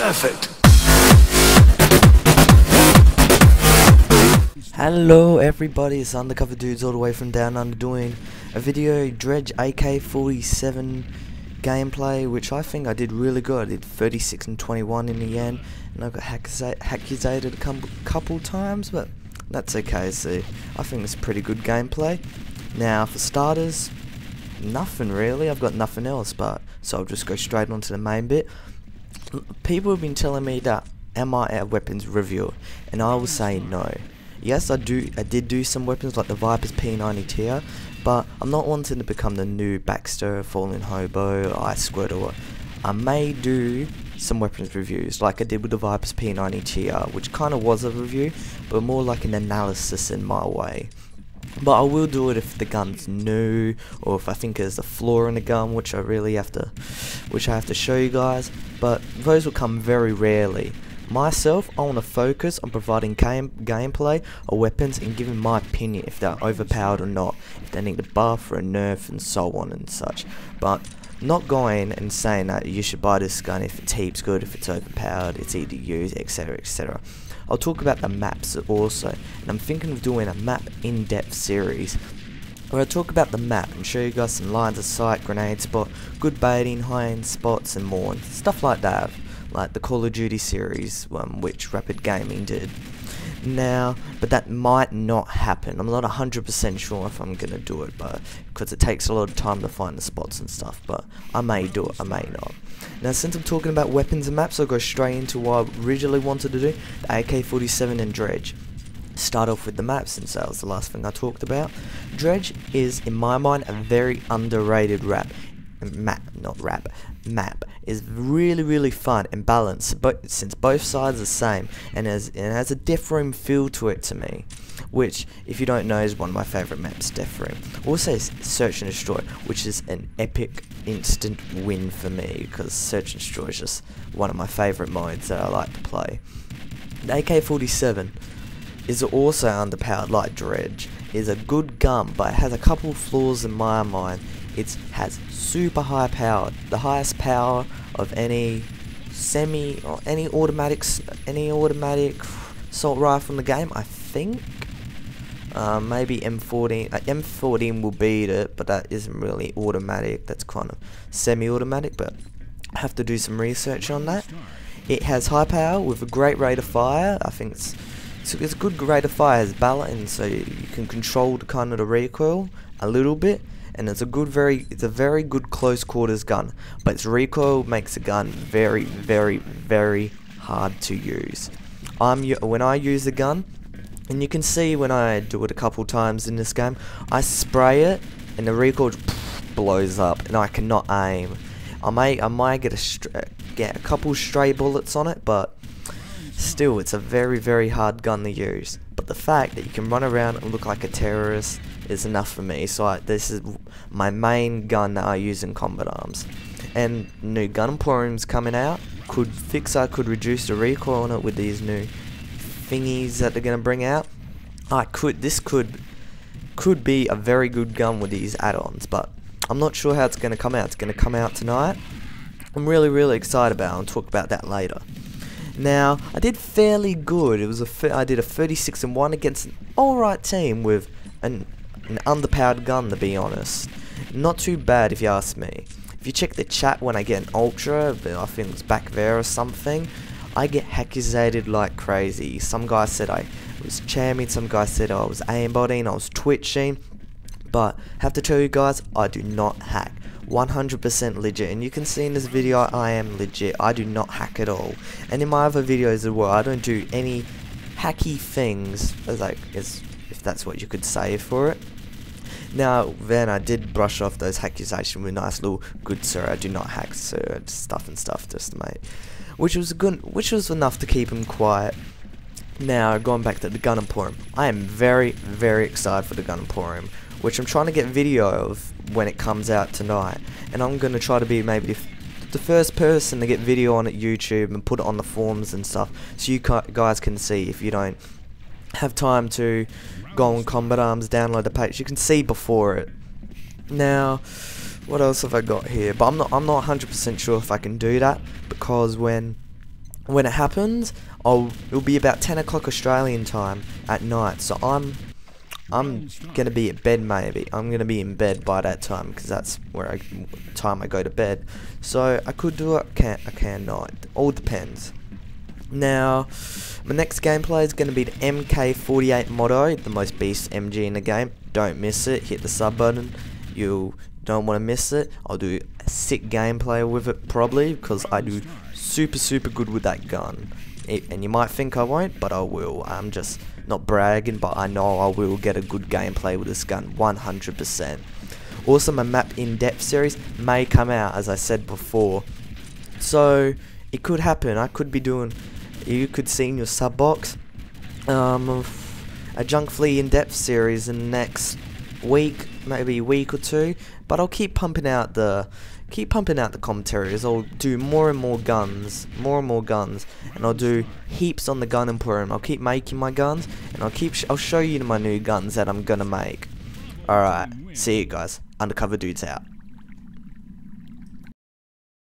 Perfect. Hello everybody, it's Undercover Dudes all the way from Down Under doing a video Dredge AK-47 gameplay, which I think I did really good. I did 36 and 21 in the end, and I got accusated a couple times, but that's okay. So I think it's a pretty good gameplay. Now for starters, nothing really, I've got nothing else, but so I'll just go straight on to the main bit. People have been telling me that am I a weapons reviewer, and I will say no. Yes, I did do some weapons like the Viper's P90 tier, but I'm not wanting to become the new Baxter, Fallen Hobo, Ice Squirt, or what. I may do some weapons reviews like I did with the Viper's P90 tier, which kind of was a review, but more like an analysis in my way. But I will do it if the gun's new, or if I think there's a flaw in the gun, which I have to show you guys. But those will come very rarely. Myself, I want to focus on providing gameplay or weapons and giving my opinion if they're overpowered or not, if they need a buff or a nerf and so on and such. But not going and saying that you should buy this gun if it's heaps good, if it's overpowered, it's easy to use, etc, etc. I'll talk about the maps also, and I'm thinking of doing a map in-depth series where I talk about the map and show you guys some lines of sight, grenade spot, good baiting, high-end spots and more, and stuff like that, like the Call of Duty series, which Rapid Gaming did. Now, but that might not happen. I'm not 100% sure if I'm gonna do it, but because it takes a lot of time to find the spots and stuff. But I may do it, I may not. Now, since I'm talking about weapons and maps, I'll go straight into what I originally wanted to do: the AK-47 and Dredge. Start off with the map, since that was the last thing I talked about. Dredge is, in my mind, a very underrated map is really fun and balanced, but since both sides are the same, and has a Death Room feel to it to me, which, if you don't know, is one of my favourite maps, Death Room. Also Search and Destroy, which is an epic instant win for me, because Search and Destroy is just one of my favourite modes that I like to play. The AK-47 is also underpowered like Dredge. It's a good gun, but it has a couple of flaws in my mind. It has super high power, the highest power of any semi or any automatic assault rifle in the game, I think. Maybe M14. M14 will beat it, but that isn't really automatic. That's kind of semi-automatic, but I have to do some research on that. It has high power with a great rate of fire. I think it's a good rate of fire. It's balanced, so you can control the recoil a little bit. And it's a very good close quarters gun, but its recoil makes the gun very hard to use. When I use the gun, and you can see when I do it a couple times in this game, I spray it and the recoil blows up and I cannot aim. I might get a couple stray bullets on it, but still it's a very hard gun to use. But the fact that you can run around and look like a terrorist is enough for me. So this is my main gun that I use in combat arms. And new Gun Emporium's coming out. Could reduce the recoil on it with these new thingies that they're gonna bring out. This could be a very good gun with these add-ons, but I'm not sure how it's gonna come out. It's gonna come out tonight. I'm really excited about it. I'll talk about that later. Now, I did fairly good. I did a 36 and 1 against an alright team with an underpowered gun, to be honest. Not too bad if you ask me. If you check the chat when I get an ultra, I think it's back there or something, I get accusated like crazy. Some guy said I was jamming, some guy said I was aimbotting, I was twitching. But have to tell you guys, I do not hack. 100% legit, and you can see in this video I am legit. I do not hack at all, and in my other videos as well, I don't do any hacky things, if that's what you could say for it. Now then, I did brush off those accusations with nice little "good sir, I do not hack, sir" stuff, just mate, which was enough to keep him quiet. Now going back to the Gun Emporium, I am very excited for the Gun Emporium, which I'm trying to get video of when it comes out tonight, and I'm going to try to be maybe the first person to get video on at YouTube and put it on the forums and stuff, so you guys can see. If you don't have time to go on Combat Arms, download the page, you can see before it. Now, what else have I got here? But I'm not 100% sure if I can do that, because when when it happens, it'll be about 10 o'clock Australian time at night. So I'm gonna be at bed maybe. I'm gonna be in bed by that time because that's time I go to bed. So I could do it. I can not. All depends. Now, my next gameplay is going to be the MK48 Moto, the most beast MG in the game. Don't miss it. Hit the sub button. You don't want to miss it. I'll do a sick gameplay with it probably because I do super good with that gun. And you might think I won't, but I will. I'm just not bragging, but I know I will get a good gameplay with this gun 100%. Also, my map in-depth series may come out, as I said before. So it could happen. I could be doing. You could see in your sub box a Junk Flea in-depth series in the next week, maybe a week or two. But I'll keep pumping out the commentaries. I'll do more and more guns, and I'll do heaps on the gun emporium. I'll keep making my guns, and I'll show you my new guns that I'm gonna make. Alright, see you guys. Undercover Dudes out.